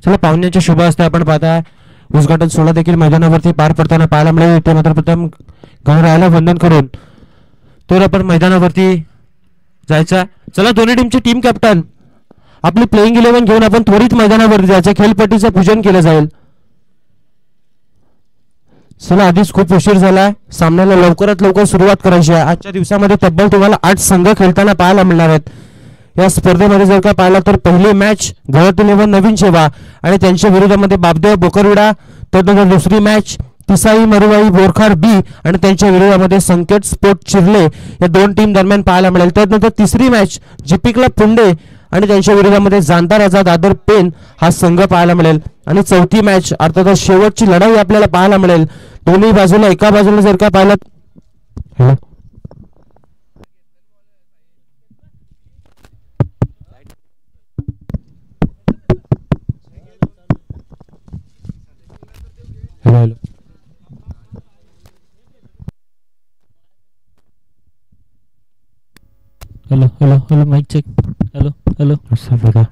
चला पाहुण्यांच्या शुभ हस्ते आपण पाहता उद्घाटन सोहळा देखील मैदानावरती पार पडताना पाहायला मिळेल. ते मात्र प्रथम गणरायाला वंदन करून तर आपण मैदानावरती जायचा. चला दोन्ही टीमचे टीम कॅप्टन आपली प्लेइंग 11 घेऊन आपण त्वरित मैदानावरती जायचं. खेळपट्टीचं पूजन केलं जाईल. चला आधीच खूप उशीर झालाय. सामन्याला लवकरात लवकर सुरुवात करायची आहे. आजच्या दिवसामध्ये तब्बल तुम्हाला 8 संघ खेळताना पाहायला मिळणार आहेत. या स्पर्धेमध्ये जर का पाहिला तर पहिली मॅच घरातील नवीन सेवा आणि त्यांच्या विरोधामध्ये बापदेव बोकरविडा. त्यानंतर दुसरी मॅच तिसाई मरुवाई बोरखार बी आणि त्यांच्या विरोधामध्ये संकेत स्पोर्ट चिरले या दोन टीम दरम्यान पाहायला मिळेल. त्यानंतर तिसरी मॅच जिपी क्लब पुंडे आणि त्यांच्या विरोधामध्ये जानता राजा दादर पेन हा संघ पाहायला मिळेल. आणि चौथी मॅच अर्थात शेवटची लढाई आपल्याला पाहायला मिळेल. दोन्ही बाजूला एका बाजूला जर का पाहिलं hello hello hello hello mike check. Hello hello असं बघा.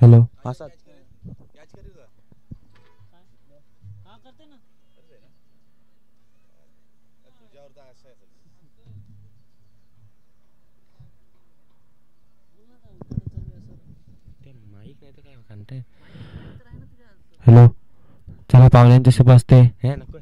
हॅलो हॅलो चला पाहुण्यांचे शुभ असते हे नको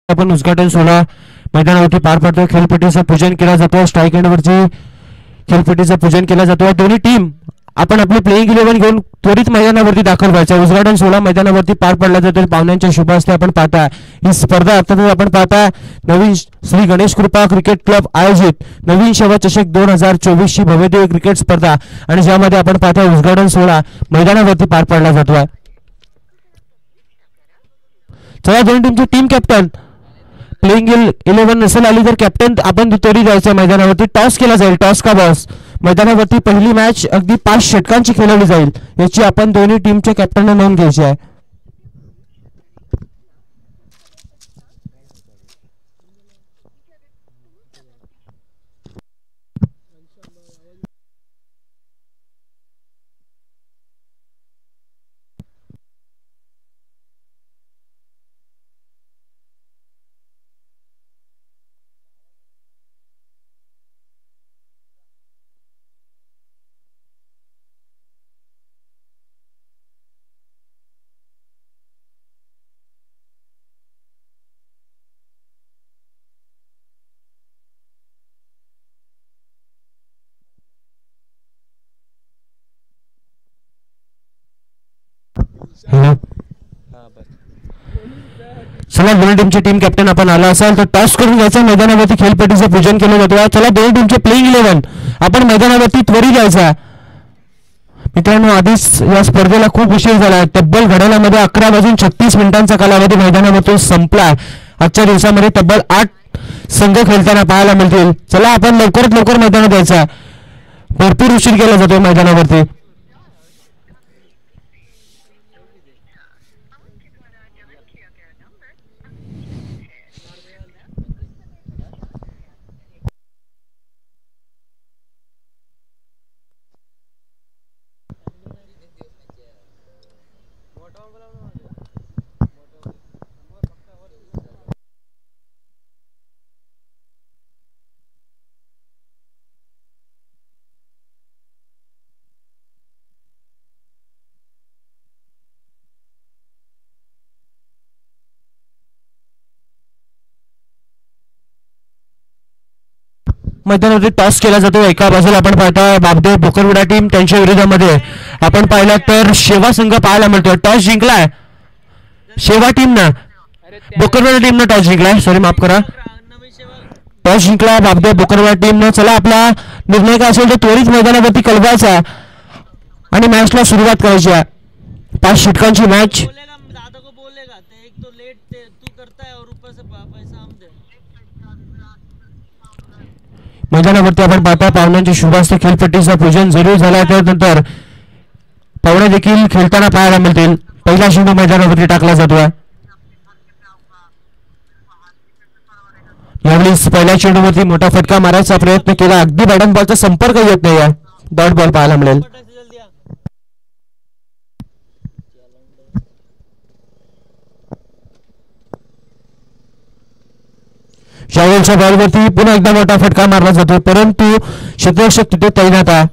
आपण उद्घाटन सोहळा मैदानावरती पार पडतोय. खेळपट्टीचं पूजन केलं जातं. स्ट्राईक एंडवरची खेळपट्टीचं पूजन केलं जातं. दोन्ही टीम आपण आपली प्लेइंग 11 घेऊन त्वरित मैदानावरती दाखल व्हायचं. उद्घाटन सोहळा मैदानावरती पार पडला जातो. पाहुण्यांच्या शुभ हस्ते आपण पाहता ही स्पर्धा अर्थातच आपण पाहता नवीन श्री गणेश कृपा क्रिकेट क्लब आयोजित नवीन सेवा चषक 2024 ची भव्यदिव्य क्रिकेट स्पर्धा आणि ज्यामध्ये आपण पाहता उद्घाटन सोहळा मैदानावरती पार पडला जातोय. चला दोन्ही टीमचे टीम कॅप्टन प्लेइंग 11 नसेल आली तर कॅप्टन आपण त्वरित जायचं मैदानावरती. टॉस केला जाईल. टॉस का बॉस मैदानावरती पहिली मॅच अगदी 5 षटकांची खेळवली जाईल. याची आपण दोन्ही टीमच्या कॅप्टनना नोंद घ्यायची आहे. चला दोन्ही टीमचे टीम कॅप्टन आपण आला असाल तर टॉस करून जायचं. मैदानावरती खेळपट्टीचं पूजन केलं जातं. चला दोन्ही टीमचे प्लेइंग 11 आपण मैदानावरती त्वरित जायचा. मित्रांनो आधीच या स्पर्धेला खूप उशीर झाला. तब्बल घड्याळामध्ये 11:36 कालावधी मैदानावरती संपला. आजच्या दिवसामध्ये तब्बल 8 संघ खेळताना पाहायला मिळतील. चला आपण लवकरात लवकर मैदानात जायचा. भरपूर उशीर केला जातो मैदानावरती. मैदानावरती टॉस केला जातो. एका बाजूला आपण पाहता बापदेव बोकरविडा टीम त्यांच्या विरोधामध्ये आपण पाहिलं तर शेवा संघ पाहायला मिळतो. टॉस जिंकलाय शेवा टीमनं. बोकरविडा टीमनं टॉस जिंकलाय. सॉरी माफ करा. टॉस जिंकला बापदेव बोकरविडा टीमनं. चला आपला निर्णय काय असेल तर त्वरित मैदानावरती कळवायचा आणि मॅचला सुरुवात करायची आहे. 5 षटकांची मॅच. मैदानावरती आपण पाहता पाहुण्यांच्या शुभास्ते खेळपट्टीचं पूजन जरूर झालं. त्यानंतर पाहुणे देखील खेळताना पाहायला मिळतील. पहिला चेंडू मैदानावरती टाकला जातोय. यावेळी पहिल्या चेंडूवरती मोठा फटका मारायचा प्रयत्न केला. अगदी बॅट बॉलचा संपर्क येत नाही. डॉट बॉल पाहायला मिळेल. शावेलच्या बॉलवरती पुन्हा एकदा मोठा फटका मारला जातो परंतु क्षेत्ररक्षक तिथे तैनात आहे.